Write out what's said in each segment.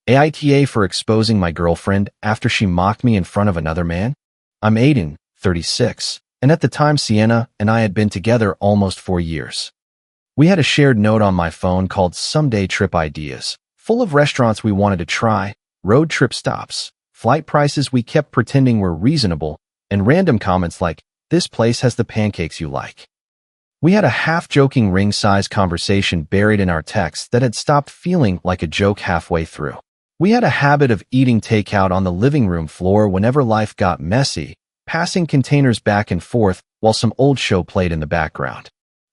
AITA for exposing my girlfriend after she mocked me in front of another man? I'm Aiden, 36, and at the time Sienna and I had been together almost 4 years. We had a shared note on my phone called Someday Trip Ideas, full of restaurants we wanted to try, road trip stops, flight prices we kept pretending were reasonable, and random comments like, "This place has the pancakes you like." We had a half-joking ring-size conversation buried in our text that had stopped feeling like a joke halfway through. We had a habit of eating takeout on the living room floor whenever life got messy, passing containers back and forth while some old show played in the background.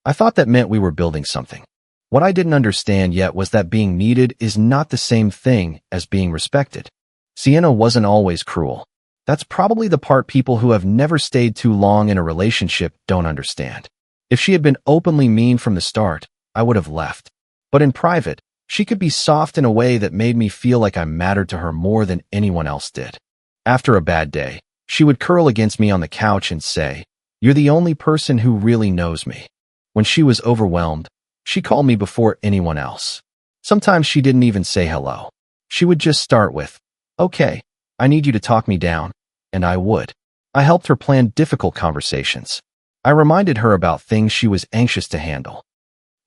I thought that meant we were building something. What I didn't understand yet was that being needed is not the same thing as being respected. Sienna wasn't always cruel. That's probably the part people who have never stayed too long in a relationship don't understand. If she had been openly mean from the start, I would have left. But in private, she could be soft in a way that made me feel like I mattered to her more than anyone else did. After a bad day, she would curl against me on the couch and say, "You're the only person who really knows me." When she was overwhelmed, she called me before anyone else. Sometimes she didn't even say hello. She would just start with, "Okay, I need you to talk me down," and I would. I helped her plan difficult conversations. I reminded her about things she was anxious to handle.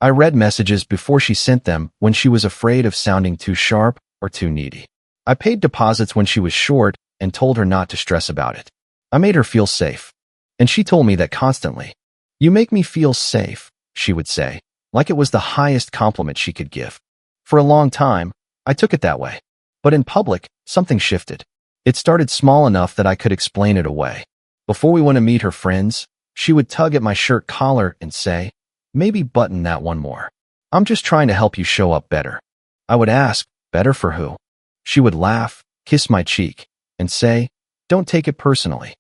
I read messages before she sent them when she was afraid of sounding too sharp or too needy. I paid deposits when she was short and told her not to stress about it. I made her feel safe. And she told me that constantly. "You make me feel safe," she would say, like it was the highest compliment she could give. For a long time, I took it that way. But in public, something shifted. It started small enough that I could explain it away. Before we went to meet her friends, she would tug at my shirt collar and say, "Maybe button that one more. I'm just trying to help you show up better." I would ask, "Better for who?" She would laugh, kiss my cheek, and say, "Don't take it personally."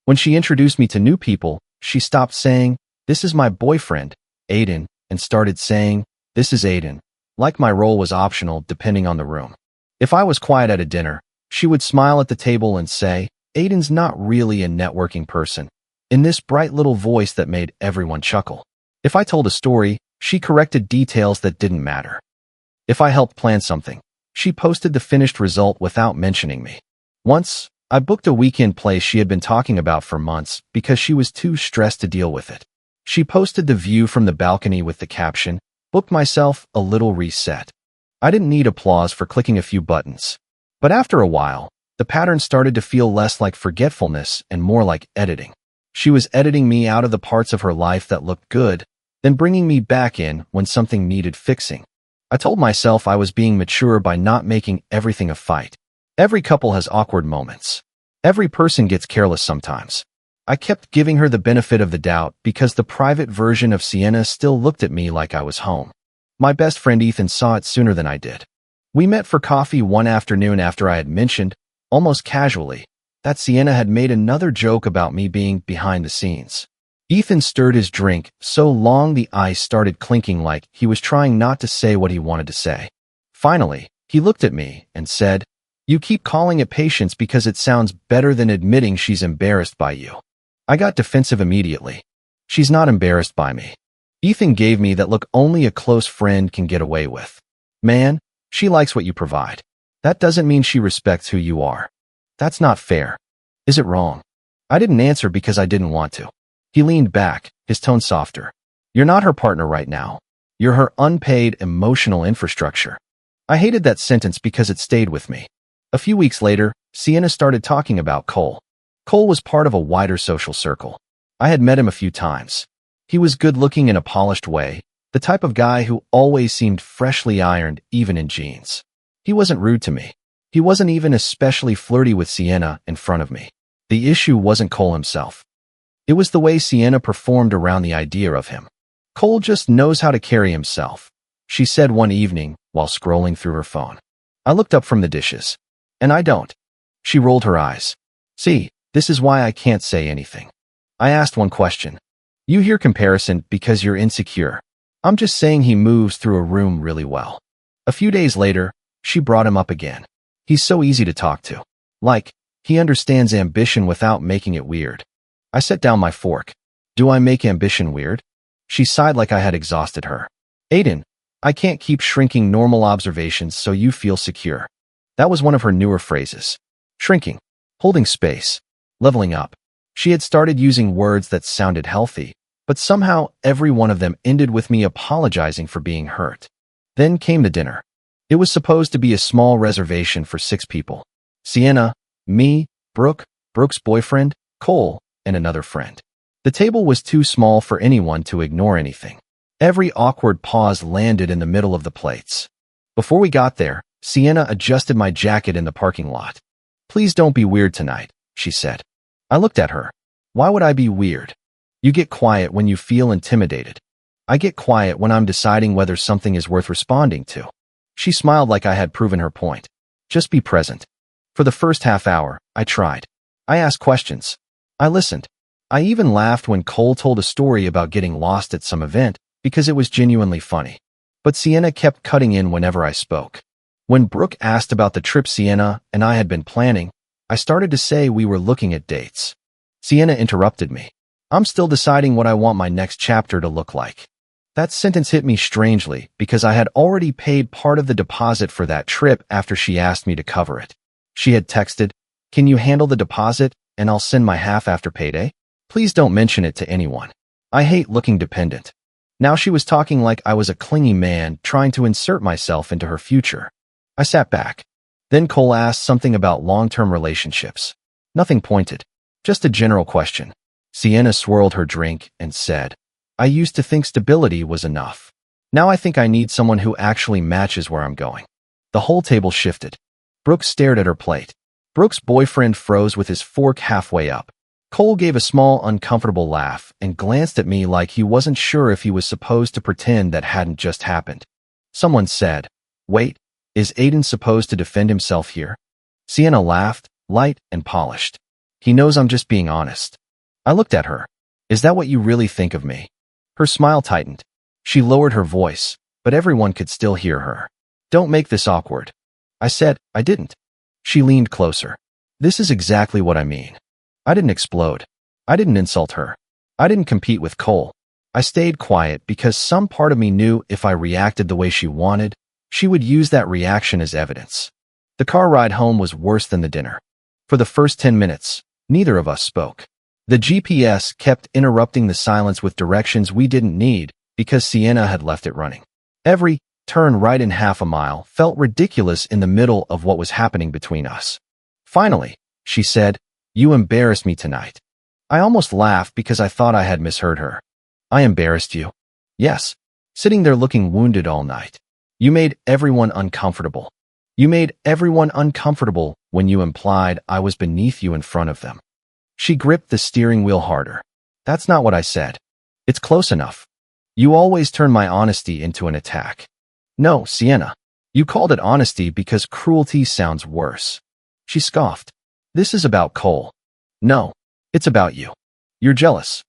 When she introduced me to new people, she stopped saying, "This is my boyfriend, Aiden," and started saying, "This is Aiden," like my role was optional depending on the room. If I was quiet at a dinner, she would smile at the table and say, "Aiden's not really a networking person," in this bright little voice that made everyone chuckle. If I told a story, she corrected details that didn't matter. If I helped plan something, she posted the finished result without mentioning me. Once, I booked a weekend place she had been talking about for months because she was too stressed to deal with it. She posted the view from the balcony with the caption, "Booked myself a little reset." I didn't need applause for clicking a few buttons. But after a while, the pattern started to feel less like forgetfulness and more like editing. She was editing me out of the parts of her life that looked good, then bringing me back in when something needed fixing. I told myself I was being mature by not making everything a fight. Every couple has awkward moments. Every person gets careless sometimes. I kept giving her the benefit of the doubt because the private version of Sienna still looked at me like I was home. My best friend Ethan saw it sooner than I did. We met for coffee one afternoon after I had mentioned, almost casually, that Sienna had made another joke about me being behind the scenes. Ethan stirred his drink so long the ice started clinking like he was trying not to say what he wanted to say. Finally, he looked at me and said, "You keep calling it patience because it sounds better than admitting she's embarrassed by you." I got defensive immediately. "She's not embarrassed by me." Ethan gave me that look only a close friend can get away with. "Man, she likes what you provide. That doesn't mean she respects who you are. That's not fair. Is it wrong?" I didn't answer because I didn't want to. He leaned back, his tone softer. "You're not her partner right now. You're her unpaid emotional infrastructure." I hated that sentence because it stayed with me. A few weeks later, Sienna started talking about Cole. Cole was part of a wider social circle. I had met him a few times. He was good-looking in a polished way, the type of guy who always seemed freshly ironed even in jeans. He wasn't rude to me. He wasn't even especially flirty with Sienna in front of me. The issue wasn't Cole himself. It was the way Sienna performed around the idea of him. "Cole just knows how to carry himself," she said one evening while scrolling through her phone. I looked up from the dishes. "And I don't." She rolled her eyes. "See, this is why I can't say anything." I asked one question. "You hear comparison because you're insecure." "I'm just saying he moves through a room really well." A few days later, she brought him up again. "He's so easy to talk to. Like, he understands ambition without making it weird." I set down my fork. "Do I make ambition weird?" She sighed like I had exhausted her. "Aiden, I can't keep shrinking normal observations so you feel secure." That was one of her newer phrases. Shrinking, holding space, leveling up. She had started using words that sounded healthy, but somehow every one of them ended with me apologizing for being hurt. Then came the dinner. It was supposed to be a small reservation for 6 people. Sienna, me, Brooke's boyfriend, Cole, and another friend. The table was too small for anyone to ignore anything. Every awkward pause landed in the middle of the plates. Before we got there, Sienna adjusted my jacket in the parking lot. "Please don't be weird tonight," she said. I looked at her. Why would I be weird? You get quiet when you feel intimidated. I get quiet when I'm deciding whether something is worth responding to. She smiled like I had proven her point. Just be present. For the first half hour, I tried. I asked questions. I listened. I even laughed when Cole told a story about getting lost at some event because it was genuinely funny. But Sienna kept cutting in whenever I spoke. When Brooke asked about the trip Sienna and I had been planning, I started to say we were looking at dates. Sienna interrupted me. "I'm still deciding what I want my next chapter to look like." That sentence hit me strangely because I had already paid part of the deposit for that trip after she asked me to cover it. She had texted, "Can you handle the deposit and I'll send my half after payday? Please don't mention it to anyone. I hate looking dependent." Now she was talking like I was a clingy man trying to insert myself into her future. I sat back. Then Cole asked something about long-term relationships. Nothing pointed, just a general question. Sienna swirled her drink and said, "I used to think stability was enough. Now I think I need someone who actually matches where I'm going." The whole table shifted. Brooke stared at her plate. Brooke's boyfriend froze with his fork halfway up. Cole gave a small, uncomfortable laugh and glanced at me like he wasn't sure if he was supposed to pretend that hadn't just happened. Someone said, "Wait, is Aiden supposed to defend himself here?" Sienna laughed, light and polished. "He knows I'm just being honest." I looked at her. "Is that what you really think of me?" Her smile tightened. She lowered her voice, but everyone could still hear her. "Don't make this awkward." I said, "I didn't." She leaned closer. "This is exactly what I mean." I didn't explode. I didn't insult her. I didn't compete with Cole. I stayed quiet because some part of me knew if I reacted the way she wanted, she would use that reaction as evidence. The car ride home was worse than the dinner. For the first 10 minutes, neither of us spoke. The GPS kept interrupting the silence with directions we didn't need because Sienna had left it running. Every turn right in half a mile felt ridiculous in the middle of what was happening between us. Finally, she said, "You embarrassed me tonight." I almost laughed because I thought I had misheard her. "I embarrassed you?" "Yes. Sitting there looking wounded all night. You made everyone uncomfortable. You made everyone uncomfortable when you implied I was beneath you in front of them." She gripped the steering wheel harder. "That's not what I said." "It's close enough. You always turn my honesty into an attack." "No, Sienna. You called it honesty because cruelty sounds worse." She scoffed. "This is about Cole." "No, it's about you. You're jealous."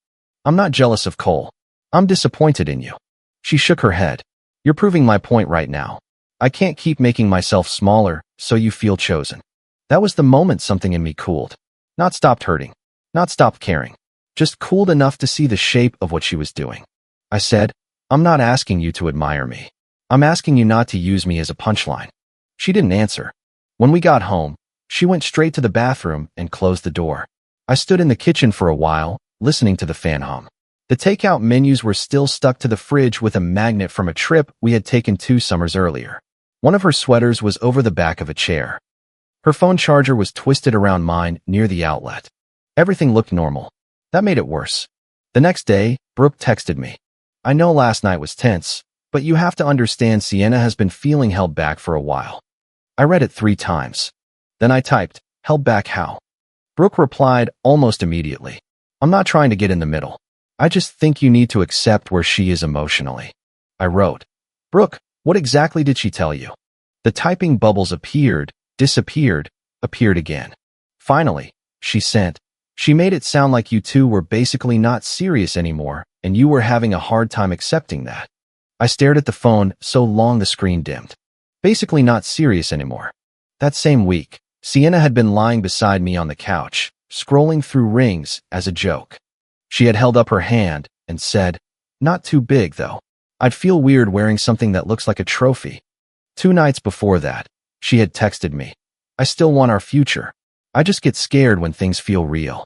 "I'm not jealous of Cole. I'm disappointed in you." She shook her head. "You're proving my point right now. I can't keep making myself smaller so you feel chosen." That was the moment something in me cooled. Not stopped hurting. Not stopped caring. Just cooled enough to see the shape of what she was doing. I said, "I'm not asking you to admire me. I'm asking you not to use me as a punchline." She didn't answer. When we got home, she went straight to the bathroom and closed the door. I stood in the kitchen for a while, listening to the fan hum. The takeout menus were still stuck to the fridge with a magnet from a trip we had taken 2 summers earlier. One of her sweaters was over the back of a chair. Her phone charger was twisted around mine near the outlet. Everything looked normal. That made it worse. The next day, Brooke texted me. "I know last night was tense, but you have to understand Sienna has been feeling held back for a while." I read it 3 times. Then I typed, "Held back how?" Brooke replied almost immediately, "I'm not trying to get in the middle. I just think you need to accept where she is emotionally." I wrote, "Brooke, what exactly did she tell you?" The typing bubbles appeared, disappeared, appeared again. Finally, she sent, "She made it sound like you two were basically not serious anymore, and you were having a hard time accepting that." I stared at the phone so long the screen dimmed. Basically not serious anymore. That same week, Sienna had been lying beside me on the couch, scrolling through Rings as a joke. She had held up her hand and said, "Not too big, though. I'd feel weird wearing something that looks like a trophy." 2 nights before that, She had texted me. I still want our future. I just get scared when things feel real.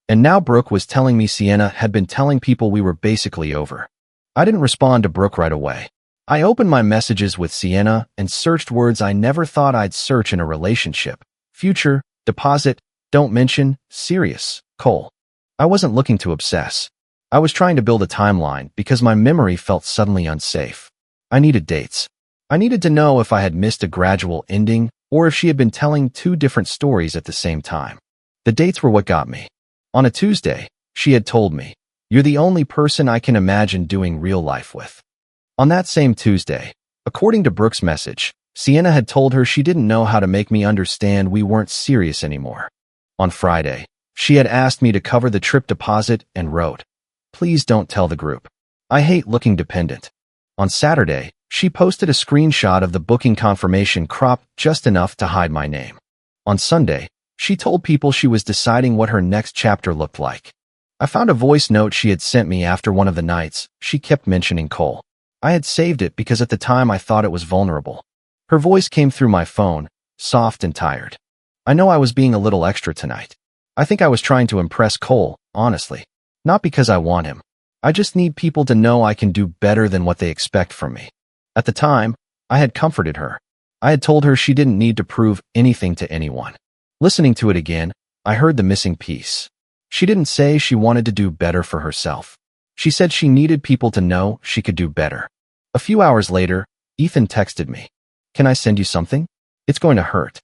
And now Brooke was telling me Sienna had been telling people we were basically over. I didn't respond to Brooke right away. I opened my messages with Sienna and searched words I never thought I'd search in a relationship. Future, deposit, don't mention, serious, Cole. I wasn't looking to obsess. I was trying to build a timeline because my memory felt suddenly unsafe. I needed dates. I needed to know if I had missed a gradual ending or if she had been telling two different stories at the same time. The dates were what got me. On a Tuesday, she had told me, "You're the only person I can imagine doing real life with." On that same Tuesday, according to Brooke's message, Sienna had told her she didn't know how to make me understand we weren't serious anymore. On Friday, she had asked me to cover the trip deposit and wrote, "Please don't tell the group. I hate looking dependent." On Saturday, she posted a screenshot of the booking confirmation cropped just enough to hide my name. On Sunday, she told people she was deciding what her next chapter looked like. I found a voice note she had sent me after one of the nights. She kept mentioning Cole. I had saved it because at the time I thought it was vulnerable. Her voice came through my phone, soft and tired. I know I was being a little extra tonight. I think I was trying to impress Cole, honestly. Not because I want him. I just need people to know I can do better than what they expect from me. At the time, I had comforted her. I had told her she didn't need to prove anything to anyone. Listening to it again, I heard the missing piece. She didn't say she wanted to do better for herself. She said she needed people to know she could do better. A few hours later, Ethan texted me. "Can I send you something? It's going to hurt."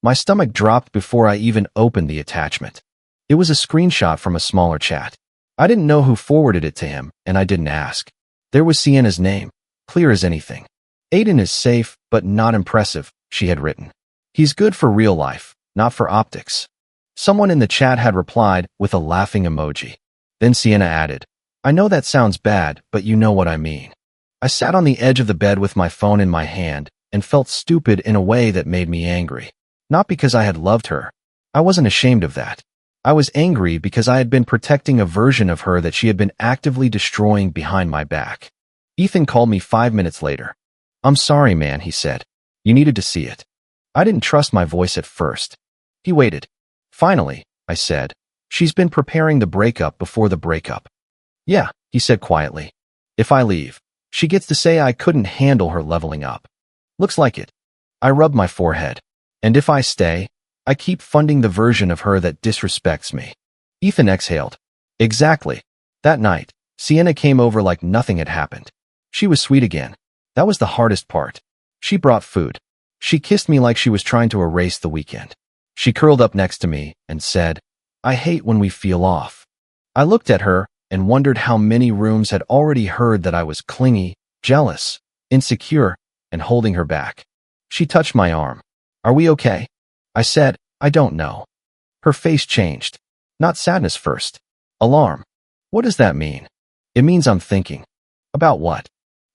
My stomach dropped before I even opened the attachment. It was a screenshot from a smaller chat. I didn't know who forwarded it to him, and I didn't ask. There was Sienna's name, clear as anything. "Aiden is safe, but not impressive," she had written. "He's good for real life, not for optics." Someone in the chat had replied with a laughing emoji. Then Sienna added, "I know that sounds bad, but you know what I mean." I sat on the edge of the bed with my phone in my hand and felt stupid in a way that made me angry. Not because I had loved her. I wasn't ashamed of that. I was angry because I had been protecting a version of her that she had been actively destroying behind my back. Ethan called me 5 minutes later. "I'm sorry, man," he said. "You needed to see it." I didn't trust my voice at first. He waited. "Finally," I said, "she's been preparing the breakup before the breakup." "Yeah," he said quietly. "If I leave, she gets to say I couldn't handle her leveling up." "Looks like it." I rubbed my forehead. "And if I stay, I keep funding the version of her that disrespects me." Ethan exhaled. "Exactly." That night, Sienna came over like nothing had happened. She was sweet again. That was the hardest part. She brought food. She kissed me like she was trying to erase the weekend. She curled up next to me and said, "I hate when we feel off." I looked at her and wondered how many rooms had already heard that I was clingy, jealous, insecure, and holding her back. She touched my arm. "Are we okay?" I said, "I don't know." Her face changed. Not sadness first. Alarm. What does that mean? It means I'm thinking. About what?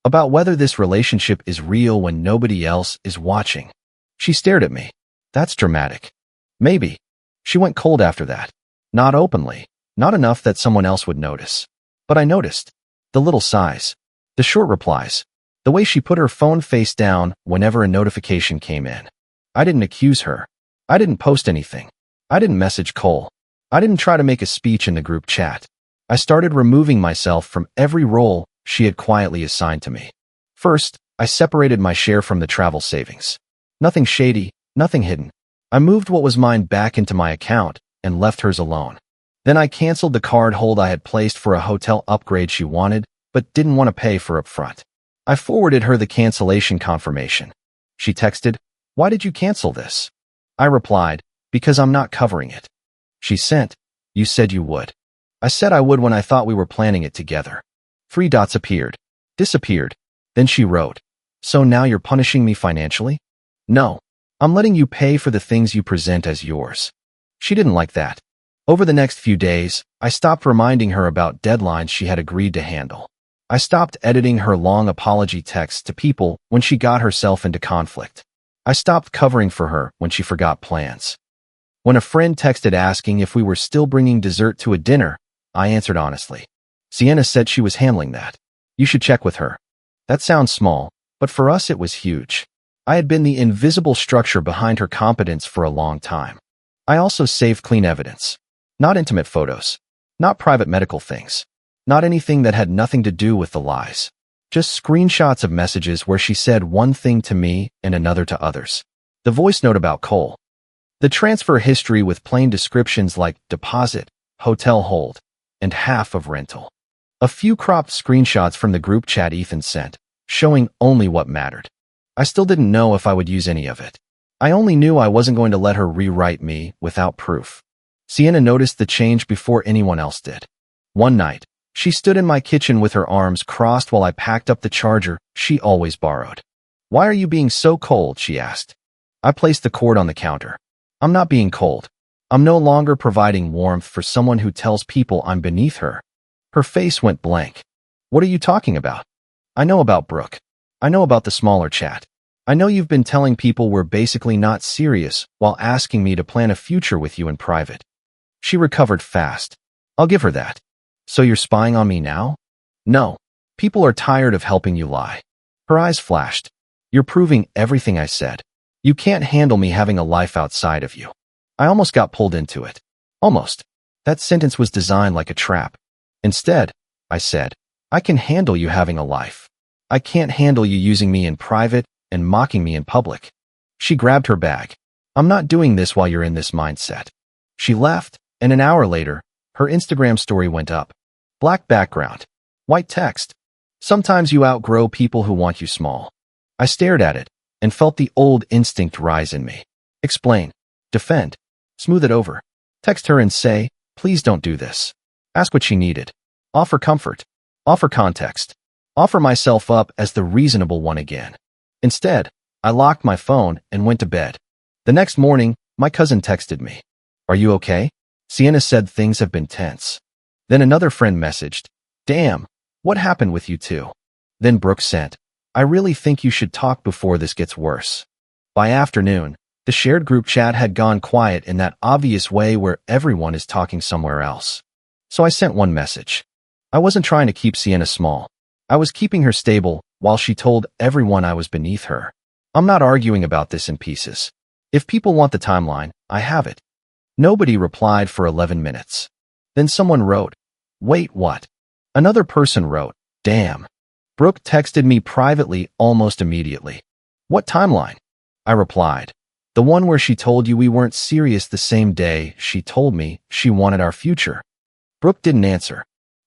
About whether this relationship is real when nobody else is watching. She stared at me. That's dramatic. Maybe. She went cold after that. Not openly. Not enough that someone else would notice. But I noticed. The little sighs. The short replies. The way she put her phone face down whenever a notification came in. I didn't accuse her. I didn't post anything. I didn't message Cole. I didn't try to make a speech in the group chat. I started removing myself from every role she had quietly assigned to me. First, I separated my share from the travel savings. Nothing shady, nothing hidden. I moved what was mine back into my account and left hers alone. Then I canceled the card hold I had placed for a hotel upgrade she wanted, but didn't want to pay for upfront. I forwarded her the cancellation confirmation. She texted, "Why did you cancel this?" I replied, "Because I'm not covering it." She sent, "You said you would." I said I would when I thought we were planning it together. 3 dots appeared. Disappeared. Then she wrote, "So now you're punishing me financially?" "No. I'm letting you pay for the things you present as yours." She didn't like that. Over the next few days, I stopped reminding her about deadlines she had agreed to handle. I stopped editing her long apology texts to people when she got herself into conflict. I stopped covering for her when she forgot plans. When a friend texted asking if we were still bringing dessert to a dinner, I answered honestly. Sienna said she was handling that. "You should check with her." That sounds small, but for us it was huge. I had been the invisible structure behind her competence for a long time. I also saved clean evidence. Not intimate photos. Not private medical things. Not anything that had nothing to do with the lies. Just screenshots of messages where she said one thing to me and another to others. The voice note about Cole. The transfer history with plain descriptions like deposit, hotel hold, and half of rental. A few cropped screenshots from the group chat Ethan sent, showing only what mattered. I still didn't know if I would use any of it. I only knew I wasn't going to let her rewrite me without proof. Sienna noticed the change before anyone else did. One night, she stood in my kitchen with her arms crossed while I packed up the charger she always borrowed. "Why are you being so cold?" she asked. I placed the cord on the counter. "I'm not being cold. I'm no longer providing warmth for someone who tells people I'm beneath her." Her face went blank. "What are you talking about?" "I know about Brooke. I know about the smaller chat. I know you've been telling people we're basically not serious while asking me to plan a future with you in private." She recovered fast. "I'll give her that. So you're spying on me now?" "No. People are tired of helping you lie." Her eyes flashed. "You're proving everything I said. You can't handle me having a life outside of you." I almost got pulled into it. Almost. That sentence was designed like a trap. "Instead," I said, "I can handle you having a life. I can't handle you using me in private and mocking me in public." She grabbed her bag. "I'm not doing this while you're in this mindset." She left, and an hour later, her Instagram story went up. Black background. White text. "Sometimes you outgrow people who want you small." I stared at it and felt the old instinct rise in me. Explain. Defend. Smooth it over. Text her and say, "Please don't do this." Ask what she needed. Offer comfort. Offer context. Offer myself up as the reasonable one again. Instead, I locked my phone and went to bed. The next morning, my cousin texted me. "Are you okay? Sienna said things have been tense." Then another friend messaged, "Damn, what happened with you two?" Then Brooke sent, "I really think you should talk before this gets worse." By afternoon, the shared group chat had gone quiet in that obvious way where everyone is talking somewhere else. So I sent one message. I wasn't trying to keep Sienna small. I was keeping her stable while she told everyone I was beneath her. I'm not arguing about this in pieces. If people want the timeline, I have it. Nobody replied for 11 minutes. Then someone wrote, "Wait, what?" Another person wrote, "Damn." Brooke texted me privately almost immediately. "What timeline?" I replied, "The one where she told you we weren't serious the same day she told me she wanted our future." Brooke didn't answer.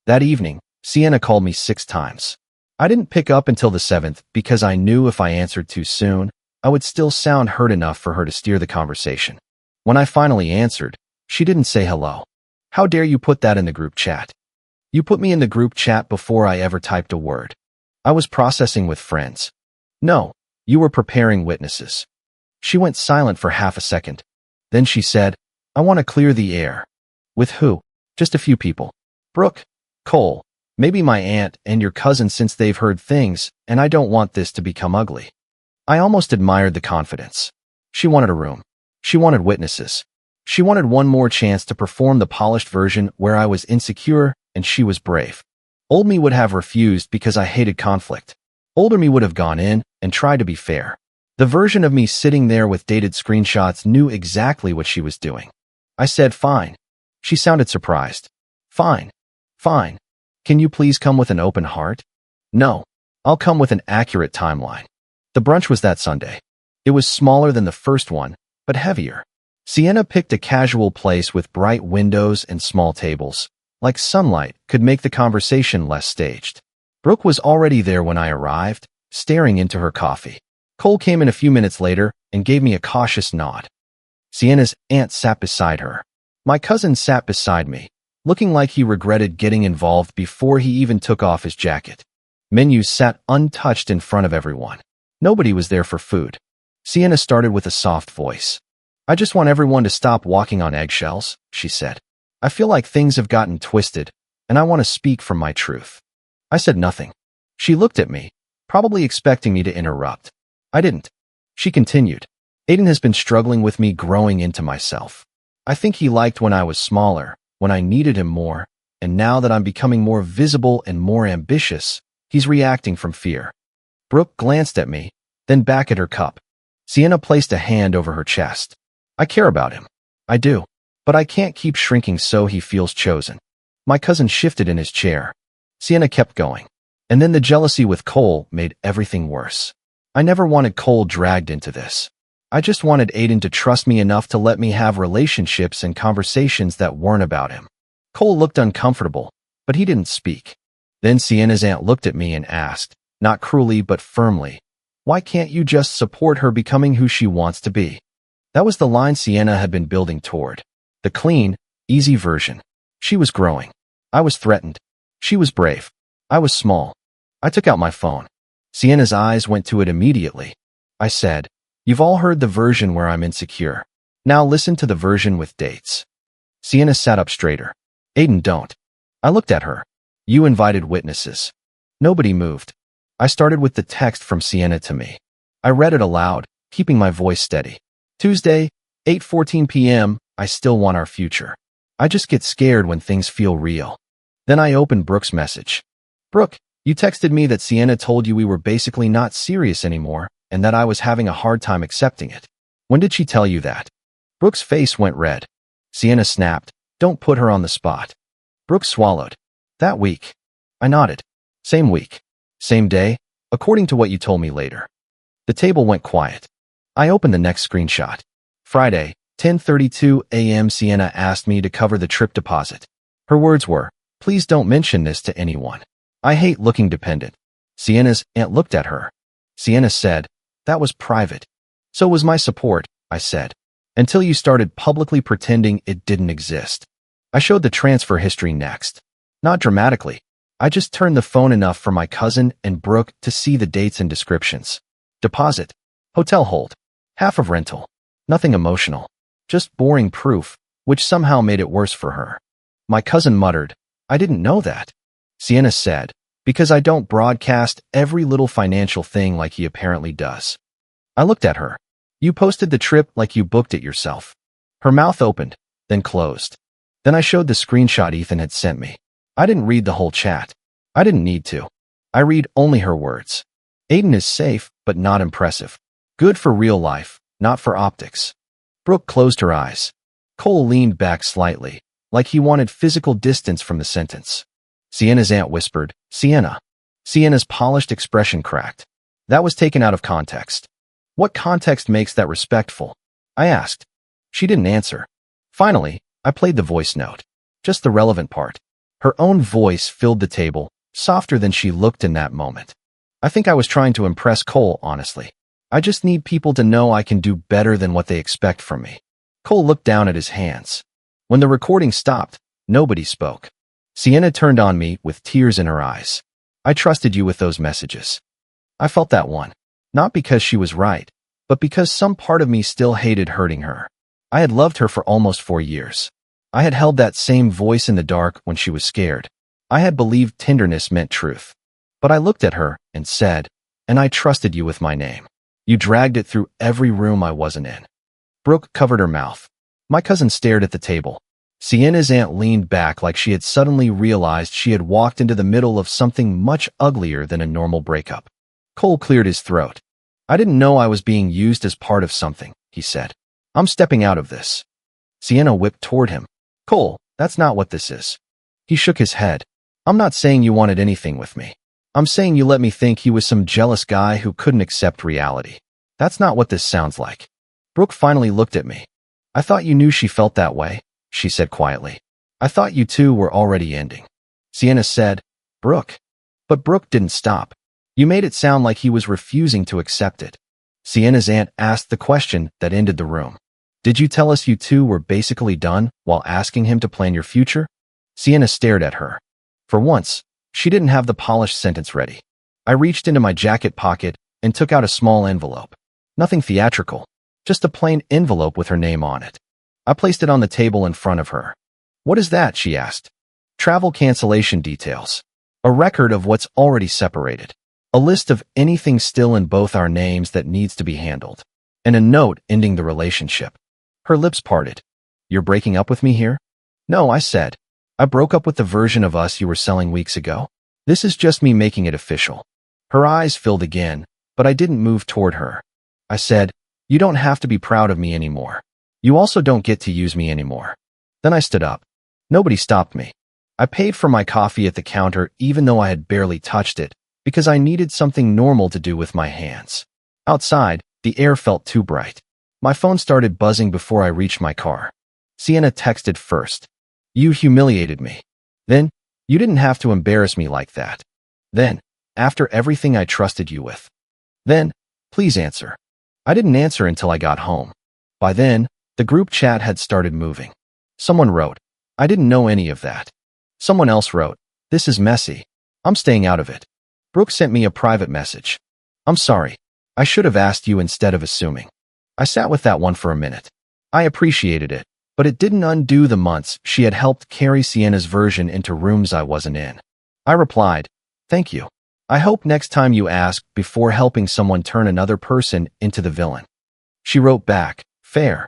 That evening, Sienna called me 6 times. I didn't pick up until the 7th because I knew if I answered too soon, I would still sound hurt enough for her to steer the conversation. When I finally answered, she didn't say hello. "How dare you put that in the group chat?" "You put me in the group chat before I ever typed a word." "I was processing with friends." "No, you were preparing witnesses." She went silent for half a second. Then she said, "I want to clear the air." "With who?" "Just a few people. Brooke, Cole, maybe my aunt and your cousin since they've heard things, and I don't want this to become ugly." I almost admired the confidence. She wanted a room. She wanted witnesses. She wanted one more chance to perform the polished version where I was insecure and she was brave. Old me would have refused because I hated conflict. Older me would have gone in and tried to be fair. The version of me sitting there with dated screenshots knew exactly what she was doing. I said, "Fine." She sounded surprised. "Fine. Fine. Can you please come with an open heart?" "No. I'll come with an accurate timeline." The brunch was that Sunday. It was smaller than the first one, but heavier. Sienna picked a casual place with bright windows and small tables. Like sunlight could make the conversation less staged. Brooke was already there when I arrived, staring into her coffee. Cole came in a few minutes later and gave me a cautious nod. Sienna's aunt sat beside her. My cousin sat beside me, looking like he regretted getting involved before he even took off his jacket. Menus sat untouched in front of everyone. Nobody was there for food. Sienna started with a soft voice. "I just want everyone to stop walking on eggshells," she said. "I feel like things have gotten twisted, and I want to speak from my truth." I said nothing. She looked at me, probably expecting me to interrupt. I didn't. She continued. "Aiden has been struggling with me growing into myself. I think he liked when I was smaller, when I needed him more, and now that I'm becoming more visible and more ambitious, he's reacting from fear." Brooke glanced at me, then back at her cup. Sienna placed a hand over her chest. I care about him. I do. But I can't keep shrinking so he feels chosen. My cousin shifted in his chair. Sienna kept going. And then the jealousy with Cole made everything worse. I never wanted Cole dragged into this. I just wanted Aiden to trust me enough to let me have relationships and conversations that weren't about him. Cole looked uncomfortable, but he didn't speak. Then Sienna's aunt looked at me and asked, not cruelly but firmly, why can't you just support her becoming who she wants to be? That was the line Sienna had been building toward. The clean, easy version. She was growing. I was threatened. She was brave. I was small. I took out my phone. Sienna's eyes went to it immediately. I said, you've all heard the version where I'm insecure. Now listen to the version with dates. Sienna sat up straighter. Aiden, don't. I looked at her. You invited witnesses. Nobody moved. I started with the text from Sienna to me. I read it aloud, keeping my voice steady. Tuesday, 8:14 p.m., I still want our future. I just get scared when things feel real. Then I opened Brooke's message. Brooke, you texted me that Sienna told you we were basically not serious anymore and that I was having a hard time accepting it. When did she tell you that? Brooke's face went red. Sienna snapped, don't put her on the spot. Brooke swallowed. That week. I nodded. Same week. Same day, according to what you told me later. The table went quiet. I opened the next screenshot. Friday, 10:32 a.m. Sienna asked me to cover the trip deposit. Her words were, please don't mention this to anyone. I hate looking dependent. Sienna's aunt looked at her. Sienna said, that was private. So was my support, I said. Until you started publicly pretending it didn't exist. I showed the transfer history next. Not dramatically. I just turned the phone enough for my cousin and Brooke to see the dates and descriptions. Deposit. Hotel hold. Half of rental. Nothing emotional. Just boring proof, which somehow made it worse for her. My cousin muttered, I didn't know that. Sienna said, because I don't broadcast every little financial thing like he apparently does. I looked at her. You posted the trip like you booked it yourself. Her mouth opened, then closed. Then I showed the screenshot Ethan had sent me. I didn't read the whole chat. I didn't need to. I read only her words. Aiden is safe, but not impressive. Good for real life, not for optics. Brooke closed her eyes. Cole leaned back slightly, like he wanted physical distance from the sentence. Sienna's aunt whispered, Sienna. Sienna's polished expression cracked. That was taken out of context. What context makes that respectful? I asked. She didn't answer. Finally, I played the voice note. Just the relevant part. Her own voice filled the table, softer than she looked in that moment. I think I was trying to impress Cole, honestly. I just need people to know I can do better than what they expect from me. Cole looked down at his hands. When the recording stopped, nobody spoke. Sienna turned on me with tears in her eyes. I trusted you with those messages. I felt that one. Not because she was right, but because some part of me still hated hurting her. I had loved her for almost 4 years. I had held that same voice in the dark when she was scared. I had believed tenderness meant truth. But I looked at her and said, and I trusted you with my name. You dragged it through every room I wasn't in. Brooke covered her mouth. My cousin stared at the table. Sienna's aunt leaned back like she had suddenly realized she had walked into the middle of something much uglier than a normal breakup. Cole cleared his throat. I didn't know I was being used as part of something, he said. I'm stepping out of this. Sienna whipped toward him. Cole, that's not what this is. He shook his head. I'm not saying you wanted anything with me. I'm saying you let me think he was some jealous guy who couldn't accept reality. That's not what this sounds like. Brooke finally looked at me. I thought you knew she felt that way, she said quietly. I thought you two were already ending. Sienna said, Brooke. But Brooke didn't stop. You made it sound like he was refusing to accept it. Sienna's aunt asked the question that ended the room. Did you tell us you two were basically done while asking him to plan your future? Sienna stared at her. For once, she didn't have the polished sentence ready. I reached into my jacket pocket and took out a small envelope. Nothing theatrical, just a plain envelope with her name on it. I placed it on the table in front of her. What is that? She asked. Travel cancellation details. A record of what's already separated. A list of anything still in both our names that needs to be handled. And a note ending the relationship. Her lips parted. You're breaking up with me here? No, I said. I broke up with the version of us you were selling weeks ago. This is just me making it official. Her eyes filled again, but I didn't move toward her. I said, You don't have to be proud of me anymore. You also don't get to use me anymore. Then I stood up. Nobody stopped me. I paid for my coffee at the counter even though I had barely touched it, because I needed something normal to do with my hands. Outside, the air felt too bright. My phone started buzzing before I reached my car. Sienna texted first. You humiliated me. Then, you didn't have to embarrass me like that. Then, after everything I trusted you with. Then, please answer. I didn't answer until I got home. By then, the group chat had started moving. Someone wrote, I didn't know any of that. Someone else wrote, this is messy. I'm staying out of it. Brooke sent me a private message. I'm sorry. I should have asked you instead of assuming. I sat with that one for a minute. I appreciated it, but it didn't undo the months she had helped carry Sienna's version into rooms I wasn't in. I replied, thank you. I hope next time you ask before helping someone turn another person into the villain. She wrote back, fair.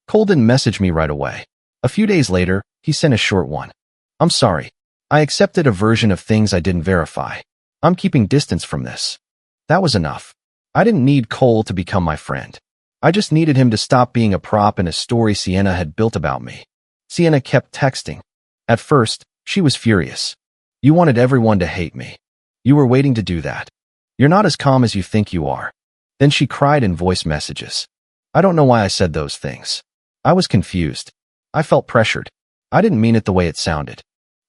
Cole didn't message me right away. A few days later, he sent a short one. I'm sorry. I accepted a version of things I didn't verify. I'm keeping distance from this. That was enough. I didn't need Cole to become my friend. I just needed him to stop being a prop in a story Sienna had built about me. Sienna kept texting. At first, she was furious. You wanted everyone to hate me. You were waiting to do that. You're not as calm as you think you are. Then she cried in voice messages. I don't know why I said those things. I was confused. I felt pressured. I didn't mean it the way it sounded.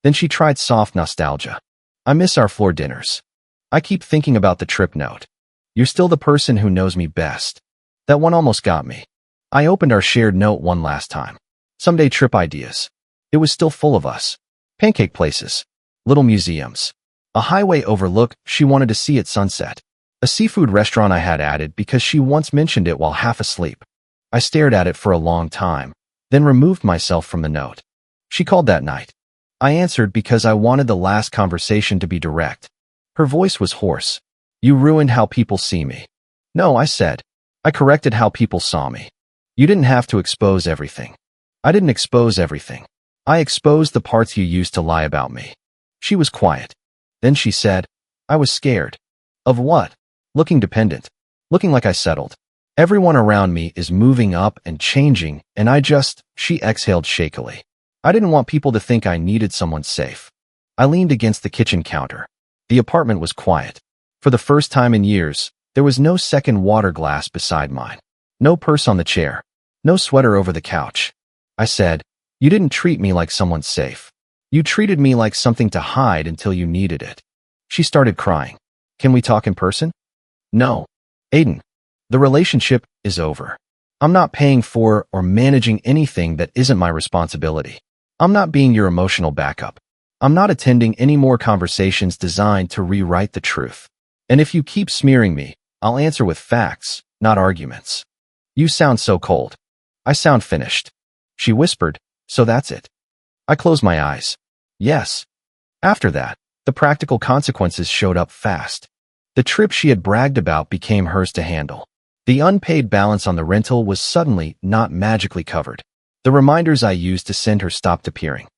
Then she tried soft nostalgia. I miss our floor dinners. I keep thinking about the trip note. You're still the person who knows me best. That one almost got me. I opened our shared note one last time. Someday trip ideas. It was still full of us. Pancake places. Little museums. A highway overlook she wanted to see at sunset. A seafood restaurant I had added because she once mentioned it while half asleep. I stared at it for a long time, then removed myself from the note. She called that night. I answered because I wanted the last conversation to be direct. Her voice was hoarse. You ruined how people see me. No, I said. I corrected how people saw me. You didn't have to expose everything. I didn't expose everything. I exposed the parts you used to lie about me. She was quiet. Then she said, I was scared. Of what? Looking dependent. Looking like I settled. Everyone around me is moving up and changing, and she exhaled shakily. I didn't want people to think I needed someone safe. I leaned against the kitchen counter. The apartment was quiet. For the first time in years, there was no second water glass beside mine. No purse on the chair. No sweater over the couch. I said, you didn't treat me like someone safe. You treated me like something to hide until you needed it. She started crying. Can we talk in person? No. Aiden, the relationship is over. I'm not paying for or managing anything that isn't my responsibility. I'm not being your emotional backup. I'm not attending any more conversations designed to rewrite the truth. And if you keep smearing me, I'll answer with facts, not arguments. You sound so cold. I sound finished. She whispered, so that's it. I closed my eyes. Yes. After that, the practical consequences showed up fast. The trip she had bragged about became hers to handle. The unpaid balance on the rental was suddenly not magically covered. The reminders I used to send her stopped appearing.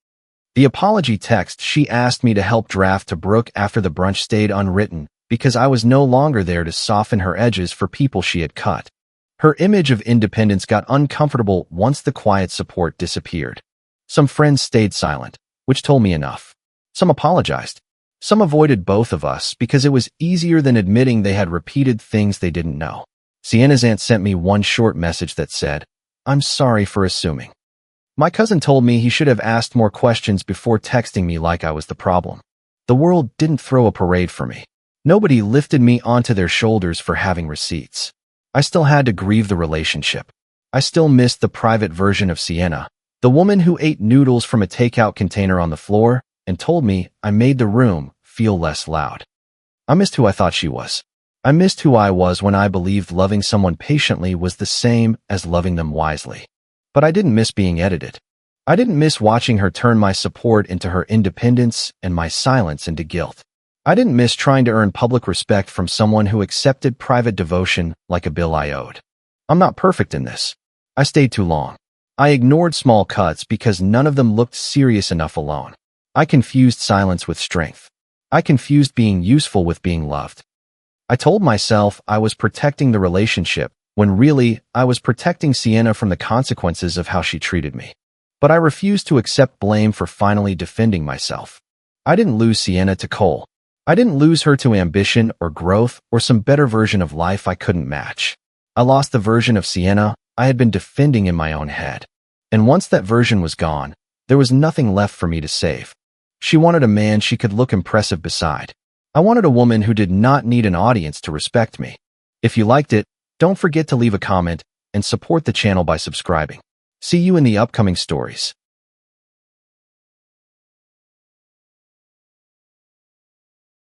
The apology text she asked me to help draft to Brooke after the brunch stayed unwritten because I was no longer there to soften her edges for people she had cut. Her image of independence got uncomfortable once the quiet support disappeared. Some friends stayed silent, which told me enough. Some apologized. Some avoided both of us because it was easier than admitting they had repeated things they didn't know. Sienna's aunt sent me one short message that said, I'm sorry for assuming. My cousin told me he should have asked more questions before texting me like I was the problem. The world didn't throw a parade for me. Nobody lifted me onto their shoulders for having receipts. I still had to grieve the relationship. I still missed the private version of Sienna, the woman who ate noodles from a takeout container on the floor and told me I made the room feel less loud. I missed who I thought she was. I missed who I was when I believed loving someone patiently was the same as loving them wisely. But I didn't miss being edited. I didn't miss watching her turn my support into her independence and my silence into guilt. I didn't miss trying to earn public respect from someone who accepted private devotion like a bill I owed. I'm not perfect in this. I stayed too long. I ignored small cuts because none of them looked serious enough alone. I confused silence with strength. I confused being useful with being loved. I told myself I was protecting the relationship when really I was protecting Sienna from the consequences of how she treated me. But I refused to accept blame for finally defending myself. I didn't lose Sienna to Cole. I didn't lose her to ambition or growth or some better version of life I couldn't match. I lost the version of Sienna I had been defending in my own head. And once that version was gone, there was nothing left for me to save. She wanted a man she could look impressive beside. I wanted a woman who did not need an audience to respect me. If you liked it, don't forget to leave a comment and support the channel by subscribing. See you in the upcoming stories.